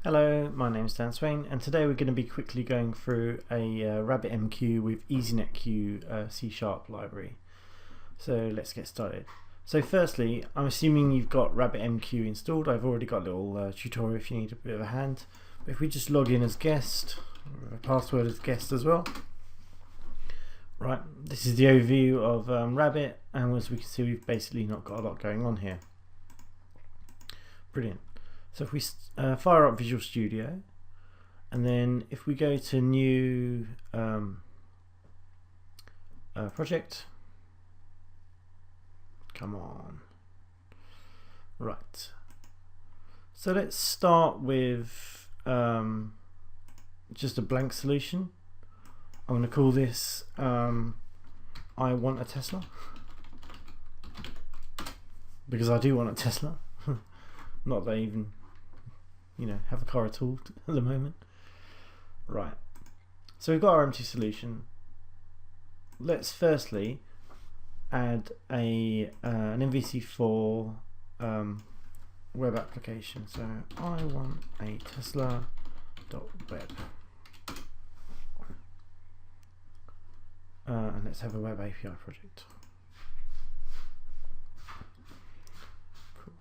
Hello, my name is Dan Swain, and today we're going to be quickly going through a RabbitMQ with EasyNetQ C# library. So let's get started. So firstly, I'm assuming you've got RabbitMQ installed. I've already got a little tutorial if you need a bit of a hand. But if we just log in as guest, or a password as guest as well. Right, this is the overview of Rabbit, and as we can see, we've basically not got a lot going on here. Brilliant. So if we fire up Visual Studio, and then if we go to new project, come on, right. So let's start with just a blank solution. I'm going to call this I want a Tesla, because I do want a Tesla. Not that I even have a car at all at the moment. Right, so we've got our empty solution. Let's firstly add an MVC4 web application. So I want a Tesla.web, and let's have a web API project. Cool.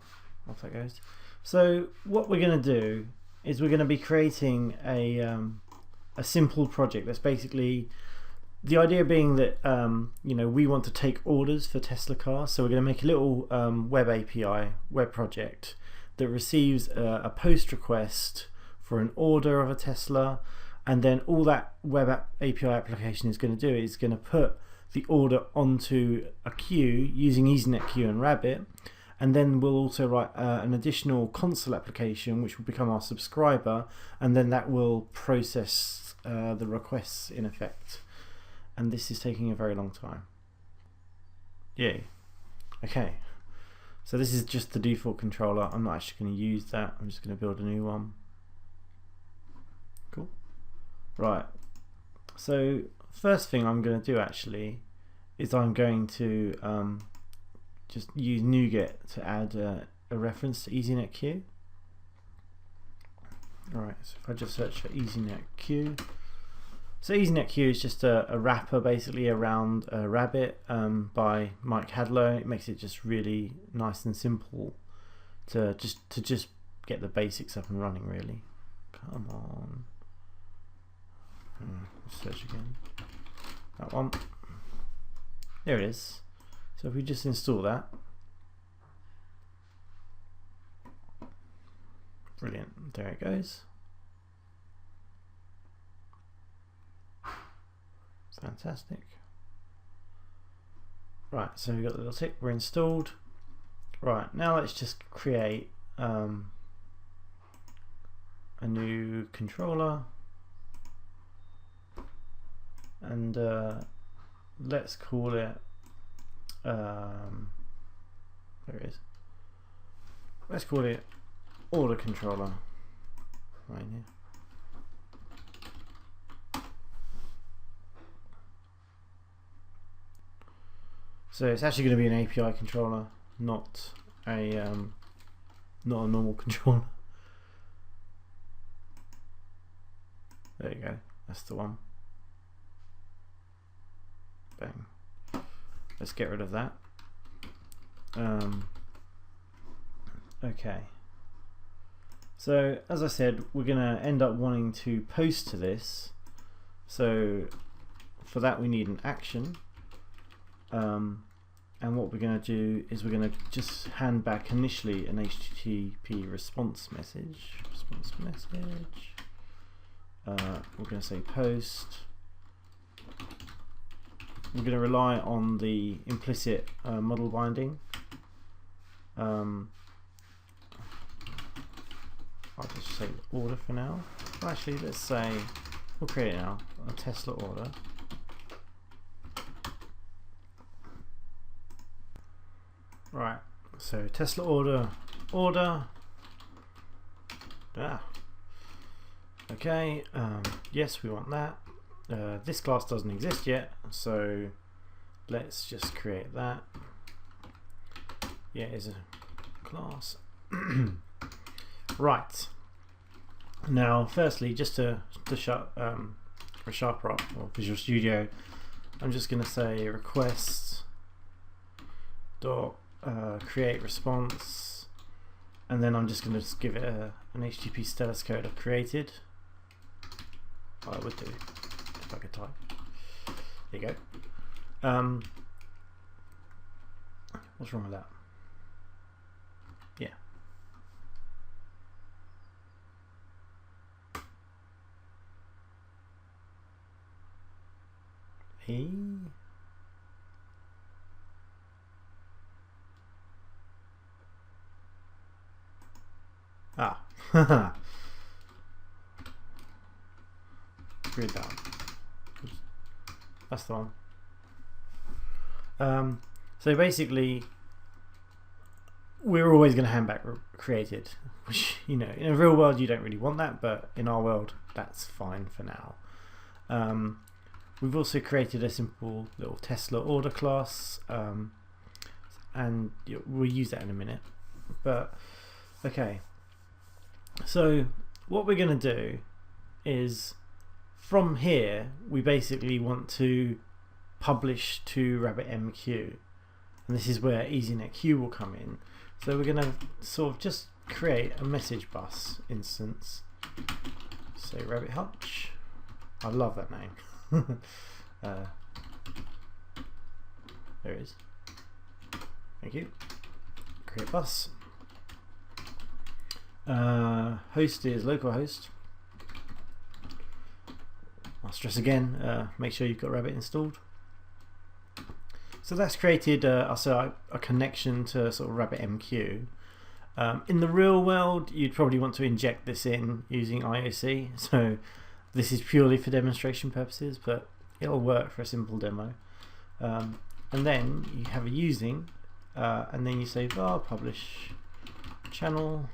Off that goes. So what we're going to do is we're going to be creating a simple project. That's basically the idea being that we want to take orders for Tesla cars. So we're going to make a little web API web project that receives a post request for an order of a Tesla, and then all that web API application is going to do is going to put the order onto a queue using EasyNetQ and Rabbit. And then we'll also write an additional console application which will become our subscriber, and then that will process the requests in effect. And this is taking a very long time. Yay. Okay, so this is just the default controller. I'm not actually going to use that. I'm just going to build a new one. Cool. Right, so first thing I'm going to do actually is I'm going to just use NuGet to add a reference to EasyNetQ. Alright, so if I just search for EasyNetQ. So EasyNetQ is just a wrapper basically around Rabbit by Mike Hadlow. It makes it just really nice and simple to just get the basics up and running, really. Come on. Search again. That one. There it is. So if we just install that, brilliant, there it goes. Fantastic. Right, so we've got the little tick, we're installed. Right, now let's just create a new controller, and let's call it there it is. Let's call it order controller right here. So it's actually going to be an API controller, not a normal controller. There you go. That's the one. Bang. Let's get rid of that. Okay. So as I said, we're going to end up wanting to post to this. So for that we need an action. And what we're going to do is we're going to just hand back initially an HTTP response message. We're going to say post. We're going to rely on the implicit model binding. I'll just say order for now. Well, actually, let's say we'll create it now a Tesla order. Right. So Tesla order. Okay. Yes, we want that. This class doesn't exist yet, so let's just create that. Yeah, it's a class. Right. Now, firstly, just to sharper up or Visual Studio, I'm just going to say request dot create response, and then I'm just going to give it an HTTP status code I've created. I would do if I could type. There you go. What's wrong with that? Yeah. Ah. Screwed that. That's the one. So basically, we're always going to hand back created, which, you know, in a real world you don't really want that, but in our world that's fine for now. We've also created a simple little TeslaOrder class, and we'll use that in a minute. But okay, so what we're going to do is, from here we basically want to publish to RabbitMQ, and this is where EasyNetQ will come in. So we're going to sort of just create a message bus instance. Say Rabbit Hutch. I love that name. There it is. Thank you. Create bus. Host is localhost. I'll stress again, make sure you've got Rabbit installed. So that's created a connection to sort of RabbitMQ. In the real world, you'd probably want to inject this in using IOC. So this is purely for demonstration purposes, but it'll work for a simple demo. And then you have a using, and then you say var publish channel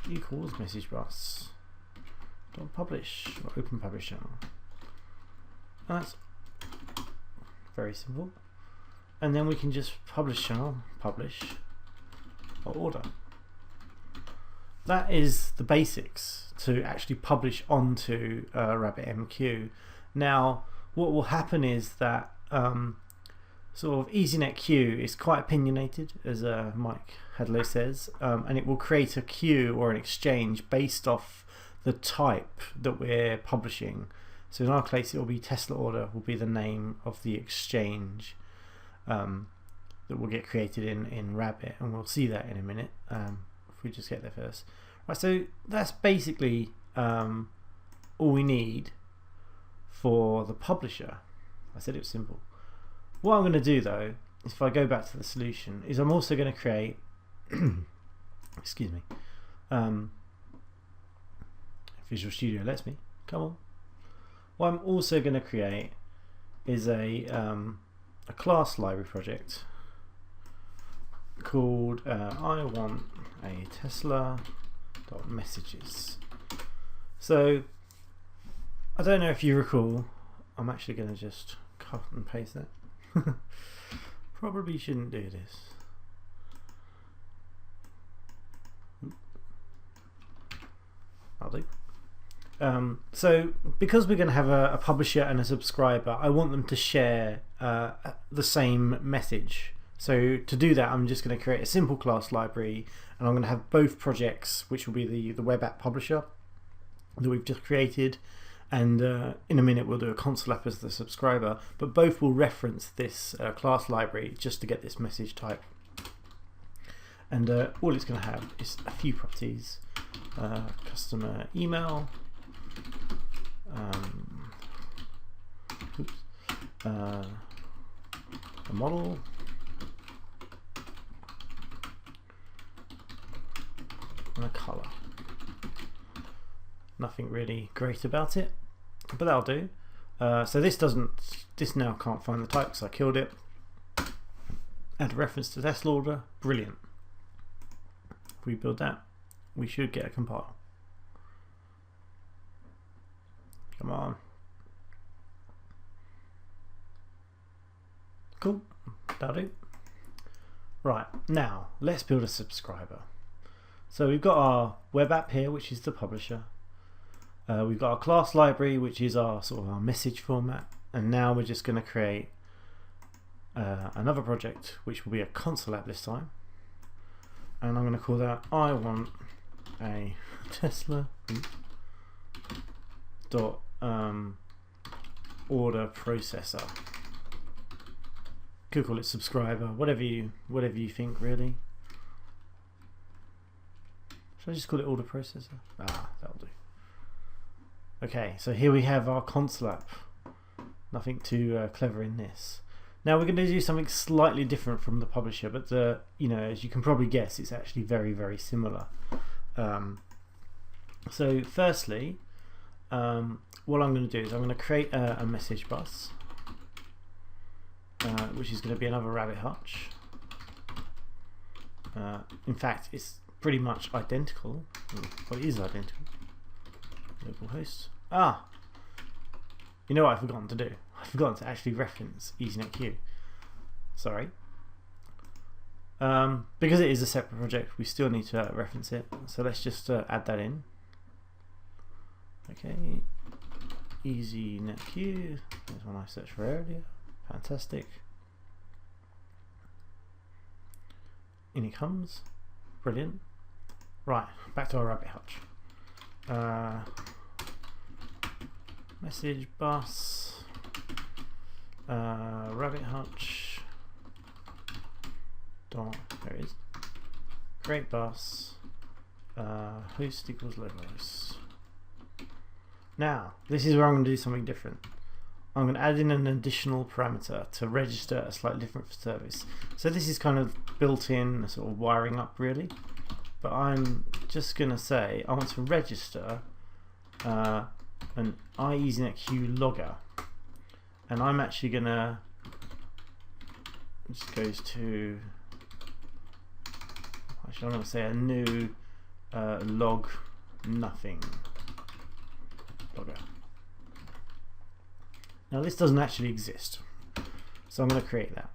equals message bus dot publish or open publish channel. And that's very simple. And then we can just publish channel, publish or order. That is the basics to actually publish onto RabbitMQ. Now, what will happen is that sort of EasyNetQ is quite opinionated, as Mike Hadlow says, and it will create a queue or an exchange based off the type that we're publishing. So in our case, it will be TeslaOrder will be the name of the exchange that will get created in Rabbit, and we'll see that in a minute if we just get there first. Right, so that's basically all we need for the publisher. I said it was simple. What I'm going to do though, is if I go back to the solution, is I'm also going to create excuse me, Visual Studio lets me, come on. What I'm also going to create is a class library project called I want a Tesla.messages. So I don't know if you recall, I'm actually going to just cut and paste that. Probably shouldn't do this. I'll do. So because we're going to have a publisher and a subscriber, I want them to share the same message. So to do that, I'm just going to create a simple class library, and I'm going to have both projects, which will be the web app publisher that we've just created, and in a minute we'll do a console app as the subscriber, but both will reference this class library just to get this message type. And all it's going to have is a few properties: customer email, a model, and a color. Nothing really great about it, but that'll do. So this now can't find the type because I killed it. Add a reference to TeslaOrder, brilliant. If we build that, we should get a compile. Come on. Cool, that'll do. Right, now let's build a subscriber. So we've got our web app here, which is the publisher. We've got our class library, which is our sort of our message format, and now we're just going to create another project, which will be a console app this time, and I'm going to call that I want a Tesla dot order processor. Could call it subscriber, whatever you think really. Should I just call it order processor? Ah, that'll do. Okay, so here we have our console app. Nothing too clever in this. Now we're going to do something slightly different from the publisher, but you know, as you can probably guess, it's actually very, very similar. So firstly, what I'm going to do is I'm going to create a message bus, which is going to be another rabbit hutch. In fact, it's pretty much identical. Well, it is identical. Localhost. Ah, you know what I've forgotten to do? I've forgotten to actually reference EasyNetQ. Sorry. Because it is a separate project, we still need to reference it. So let's just add that in. Okay, EasyNetQ. There's one I searched for earlier. Fantastic. In it comes. Brilliant. Right, back to our rabbit hutch. Message bus. Rabbit hutch. There it is. Create bus. Host equals logos. Now, this is where I'm going to do something different. I'm going to add in an additional parameter to register a slightly different service. So this is kind of built in, sort of wiring up really. But I'm just going to say I want to register an EasyNetQ logger. And I'm actually going to, just goes to, actually I'm going to say a new log nothing logger. Now this doesn't actually exist, so I'm going to create that.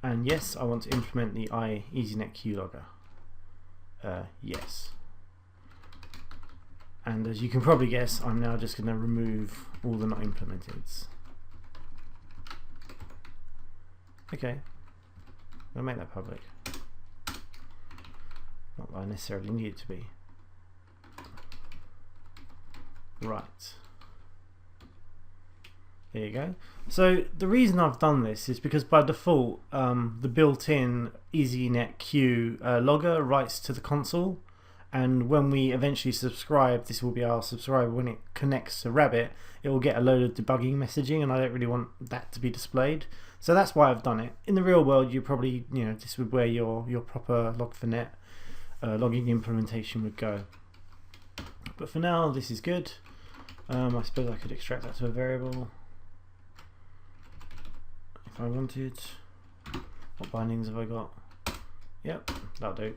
And yes, I want to implement the EasyNetQ logger. Yes. And as you can probably guess, I'm now just going to remove all the not implementeds. Okay, I'm going to make that public. Not that I necessarily need it to be. Right. There you go. So the reason I've done this is because by default the built-in EasyNetQ logger writes to the console, and when we eventually subscribe, this will be our subscriber. When it connects to Rabbit, it will get a load of debugging messaging, and I don't really want that to be displayed. So that's why I've done it. In the real world, you probably, you know, this would where your proper Log4Net logging implementation would go. But for now, this is good. I suppose I could extract that to a variable if I wanted. What bindings have I got? Yep, that'll do.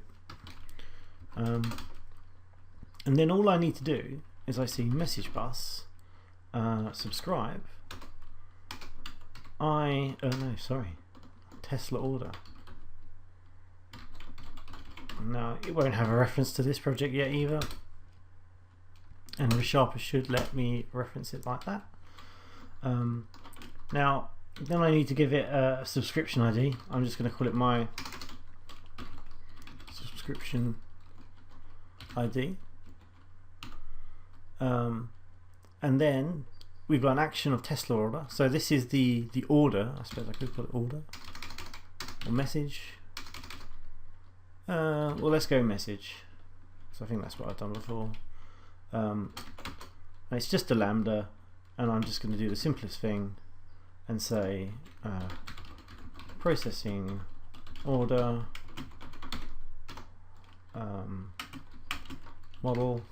And then all I need to do is I see message bus subscribe. TeslaOrder. Now it won't have a reference to this project yet either, and ReSharper should let me reference it like that. Now then I need to give it a subscription ID. I'm just going to call it my subscription ID. And then we've got an action of TeslaOrder. So this is the order. I suppose I could call it order or message. Well, let's go message. So I think that's what I've done before. And it's just a lambda, and I'm just going to do the simplest thing and say processing order model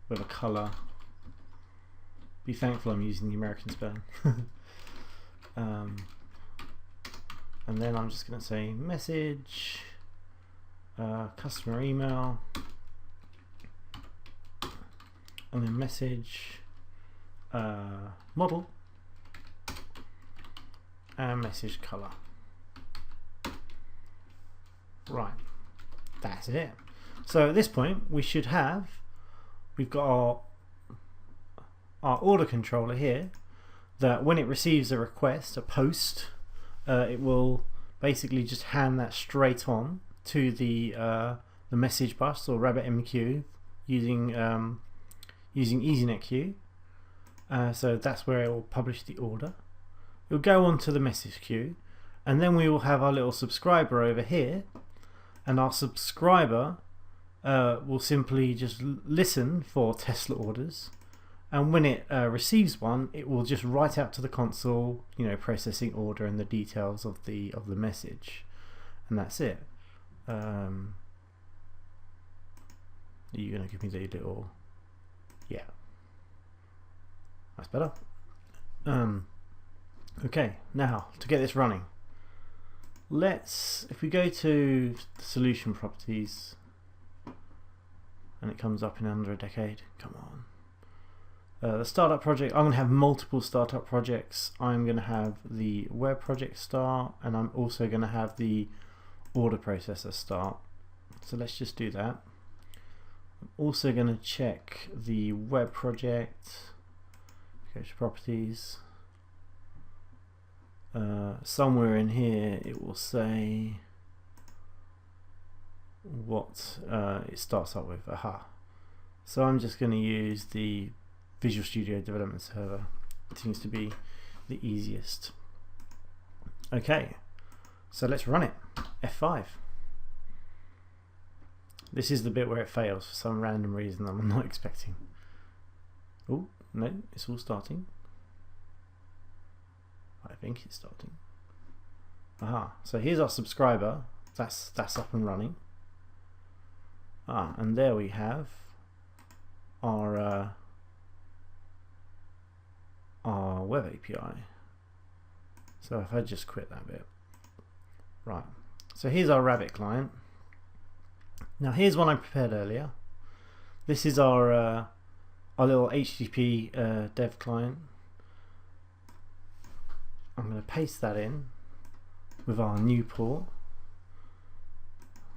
with a color. Be thankful I'm using the American spelling. And then I'm just going to say message customer email, and then message model and message color. Right, that's it. So at this point we've got our order controller here, that when it receives a request, a post, it will basically just hand that straight on to the message bus or RabbitMQ using EasyNetQ. So that's where it will publish the order. It will go on to the message queue, and then we will have our little subscriber over here, and our subscriber will simply just listen for Tesla orders, and when it receives one, it will just write out to the console, processing order and the details of the message, and that's it. Are you going to give me the little... Yeah, that's better. Okay, now to get this running, if we go to solution properties, and it comes up in under a decade, come on. The startup project, I'm going to have multiple startup projects. I'm going to have the web project start, and I'm also going to have the order processor start. So let's just do that. I'm also going to check the web project, go to properties. Somewhere in here it will say what it starts up with. Aha. So I'm just going to use the Visual Studio Development Server. It seems to be the easiest. Okay, so let's run it. F5. This is the bit where it fails for some random reason I'm not expecting. Oh, no, it's all starting. I think it's starting. Aha, so here's our subscriber. That's up and running. And there we have our web API. So if I just quit that bit. Right, so here's our Rabbit client. Now here's one I prepared earlier. This is our little HTTP dev client. I'm going to paste that in with our new port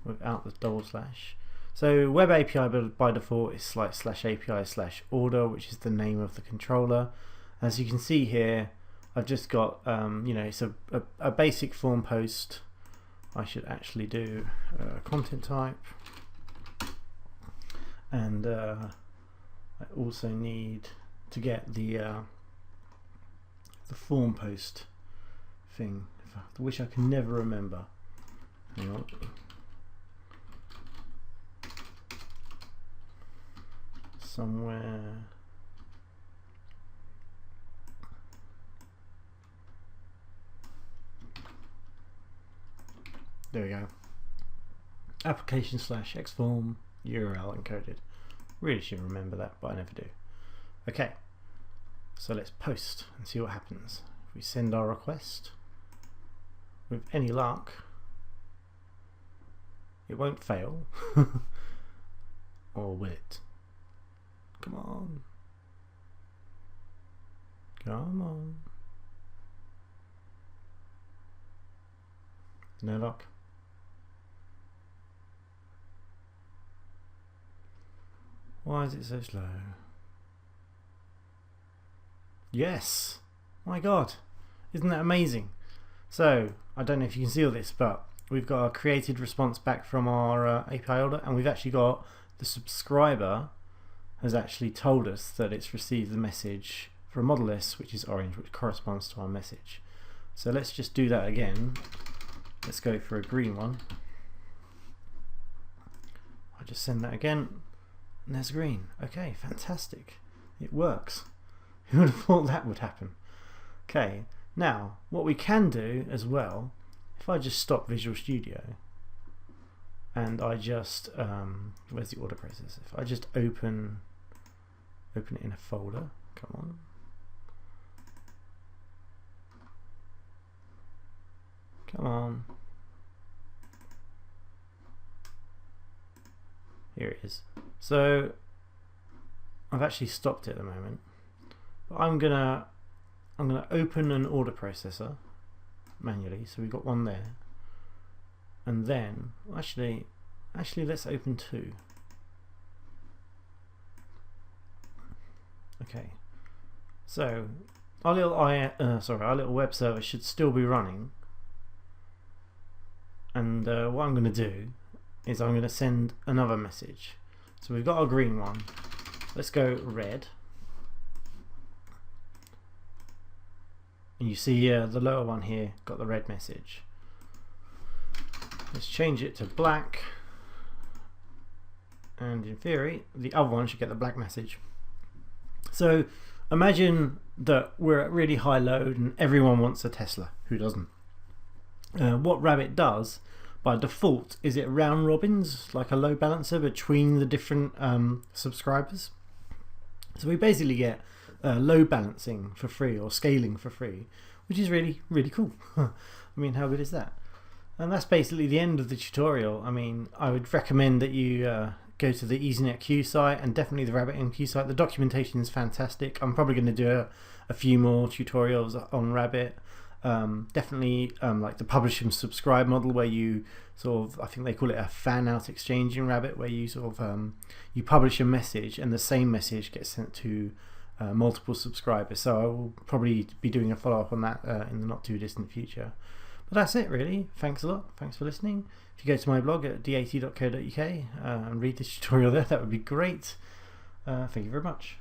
without the double slash. So web API by default is /API/order, which is the name of the controller. As you can see here, I've just got it's a basic form post. I should actually do content type, and I also need to get the form post thing, which I can never remember. Hang on. Somewhere. There we go. Application /xform URL encoded. Really should remember that, but I never do. Okay, so let's post and see what happens. If we send our request, with any luck, it won't fail. Or will it? Come on. Come on. No luck. Why is it so slow? Yes! My God! Isn't that amazing? So, I don't know if you can see all this, but we've got a created response back from our API order, and we've actually got the subscriber has actually told us that it's received the message for a model S, which is orange, which corresponds to our message. So let's just do that again. Let's go for a green one. I'll just send that again, and there's green. Okay, fantastic. It works. Who would have thought that would happen? Okay, now what we can do as well, if I just stop Visual Studio and I just where's the order processor? If I just open it in a folder, come on. Come on. Here it is. So I've actually stopped it at the moment. But I'm gonna open an order processor manually, so we've got one there. and then actually let's open 2. Okay, so our little web server should still be running, and what I'm going to do is I'm going to send another message. So we've got our green one, let's go red, and you see the lower one here got the red message. Let's change it to black, and in theory the other one should get the black message. So imagine that we're at really high load and everyone wants a Tesla. Who doesn't? What Rabbit does by default is it round robins like a load balancer between the different subscribers. So we basically get load balancing for free, or scaling for free, which is really cool. I mean, how good is that? And that's basically the end of the tutorial. I mean, I would recommend that you go to the EasyNetQ site and definitely the RabbitMQ site. The documentation is fantastic. I'm probably going to do a few more tutorials on Rabbit. Definitely like the publish and subscribe model, where you sort of, I think they call it a fan out exchange in Rabbit, where you sort of you publish a message and the same message gets sent to multiple subscribers. So I will probably be doing a follow-up on that in the not too distant future. But that's it really. Thanks a lot. Thanks for listening. If you go to my blog at d80.co.uk and read this tutorial there, that would be great. Thank you very much.